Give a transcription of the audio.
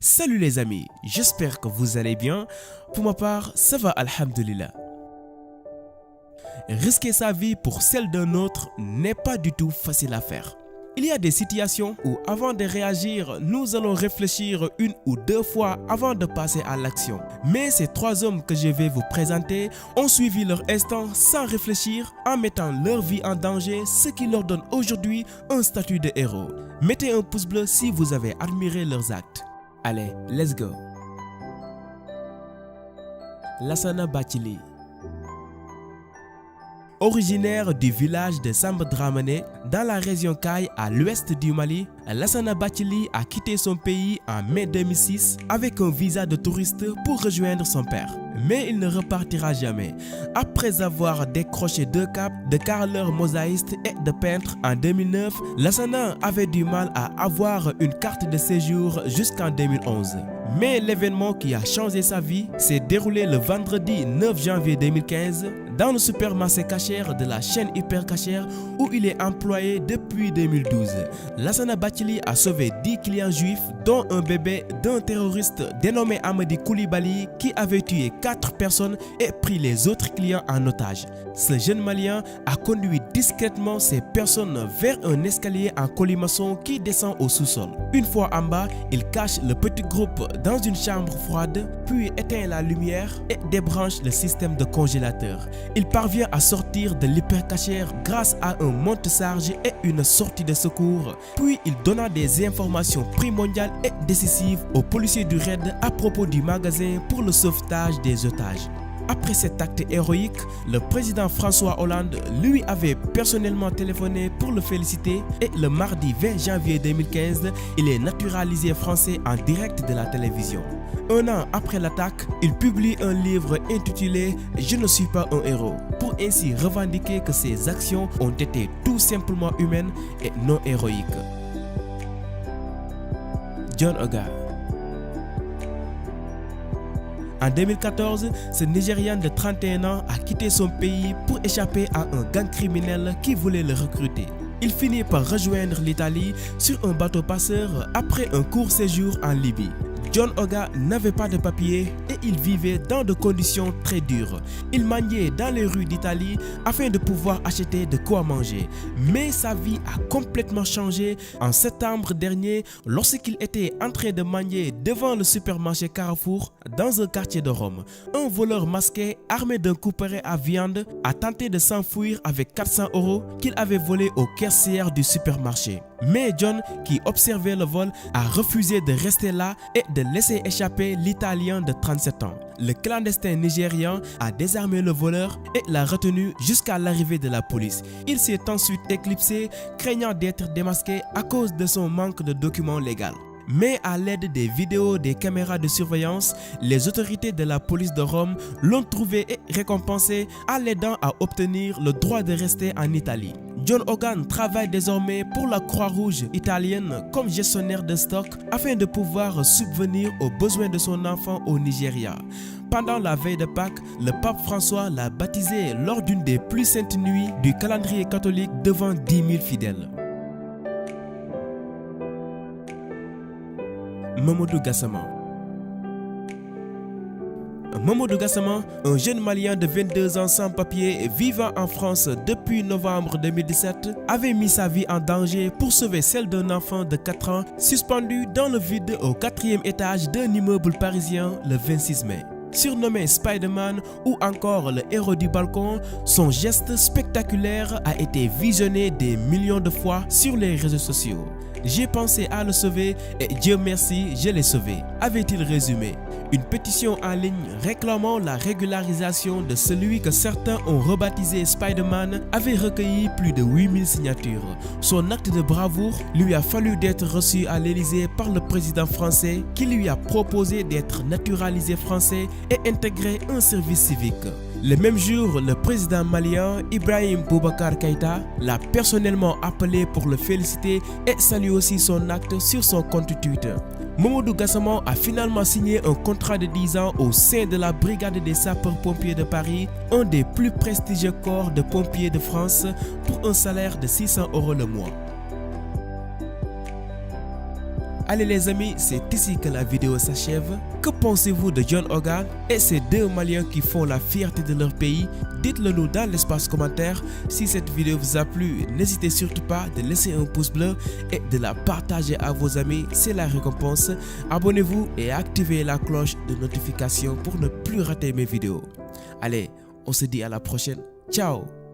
Salut les amis, j'espère que vous allez bien. Pour ma part, ça va alhamdulillah. Risquer sa vie pour celle d'un autre n'est pas du tout facile à faire. Il y a des situations où avant de réagir, nous allons réfléchir une ou deux fois avant de passer à l'action. Mais ces trois hommes que je vais vous présenter ont suivi leur instinct sans réfléchir en mettant leur vie en danger, ce qui leur donne aujourd'hui un statut de héros. Mettez un pouce bleu si vous avez admiré leurs actes. Allez, let's go. Lassana Bathily. Originaire du village de Samba Dramane, dans la région Kaye à l'ouest du Mali, Lassana Bathily a quitté son pays en mai 2006 avec un visa de touriste pour rejoindre son père. Mais il ne repartira jamais. Après avoir décroché 2 caps de carreleur mosaïste et de peintre en 2009, Lassana avait du mal à avoir une carte de séjour jusqu'en 2011. Mais l'événement qui a changé sa vie s'est déroulé le vendredi 9 janvier 2015 dans le supermarché cachère de la chaîne Hyper Cachère où il est employé depuis 2012. Lassana Bathily a sauvé 10 clients juifs dont un bébé d'un terroriste dénommé Amadi Koulibaly qui avait tué 4 personnes et pris les autres clients en otage. Ce jeune malien a conduit discrètement ces personnes vers un escalier en colimaçon qui descend au sous-sol. Une fois en bas, il cache le petit groupe dans une chambre froide, puis éteint la lumière et débranche le système de congélateur. Il parvient à sortir de l'hypercachère grâce à un monte-charge et une sortie de secours. Puis il donna des informations primordiales et décisives aux policiers du raid à propos du magasin pour le sauvetage des otages. Après cet acte héroïque, le président François Hollande lui avait personnellement téléphoné pour le féliciter et le mardi 20 janvier 2015, il est naturalisé français en direct de la télévision. Un an après l'attaque, il publie un livre intitulé « Je ne suis pas un héros » pour ainsi revendiquer que ses actions ont été tout simplement humaines et non héroïques. John Oga. En 2014, ce Nigérian de 31 ans a quitté son pays pour échapper à un gang criminel qui voulait le recruter. Il finit par rejoindre l'Italie sur un bateau passeur après un court séjour en Libye. John Oga n'avait pas de papier et il vivait dans de conditions très dures. Il mendiait dans les rues d'Italie afin de pouvoir acheter de quoi manger. Mais sa vie a complètement changé en septembre dernier lorsqu'il était en train de mendier devant le supermarché Carrefour dans un quartier de Rome. Un voleur masqué armé d'un couperet à viande a tenté de s'enfuir avec 400 € qu'il avait volé aux caissières du supermarché. Mais John, qui observait le vol, a refusé de rester là et de laisser échapper l'Italien de 37 ans. Le clandestin nigérian a désarmé le voleur et l'a retenu jusqu'à l'arrivée de la police. Il s'est ensuite éclipsé, craignant d'être démasqué à cause de son manque de documents légaux. Mais à l'aide des vidéos des caméras de surveillance, les autorités de la police de Rome l'ont trouvé et récompensé en l'aidant à obtenir le droit de rester en Italie. John Oga travaille désormais pour la Croix-Rouge italienne comme gestionnaire de stock afin de pouvoir subvenir aux besoins de son enfant au Nigeria. Pendant la veille de Pâques, le pape François l'a baptisé lors d'une des plus saintes nuits du calendrier catholique devant 10 000 fidèles. Mamadou Gassama. Mamadou Gassama, un jeune malien de 22 ans sans papier vivant en France depuis novembre 2017, avait mis sa vie en danger pour sauver celle d'un enfant de 4 ans suspendu dans le vide au 4e étage d'un immeuble parisien le 26 mai. Surnommé Spider-Man ou encore le héros du balcon, son geste spectaculaire a été visionné des millions de fois sur les réseaux sociaux. J'ai pensé à le sauver et Dieu merci, je l'ai sauvé, avait-il résumé. Une pétition en ligne réclamant la régularisation de celui que certains ont rebaptisé Spider-Man avait recueilli plus de 8000 signatures. Son acte de bravoure lui a fallu d'être reçu à l'Élysée par le président français qui lui a proposé d'être naturalisé français et intégrer un service civique. Le même jour, le président malien Ibrahim Boubacar Keïta l'a personnellement appelé pour le féliciter et salue aussi son acte sur son compte Twitter. Mamadou Gassama a finalement signé un contrat de 10 ans au sein de la brigade des sapeurs-pompiers de Paris, un des plus prestigieux corps de pompiers de France, pour un salaire de 600 € le mois. Allez les amis, c'est ici que la vidéo s'achève. Que pensez-vous de John Hogarth et ces deux Maliens qui font la fierté de leur pays? Dites-le nous dans l'espace commentaire. Si cette vidéo vous a plu, n'hésitez surtout pas de laisser un pouce bleu et de la partager à vos amis, c'est la récompense. Abonnez-vous et activez la cloche de notification pour ne plus rater mes vidéos. Allez, on se dit à la prochaine. Ciao!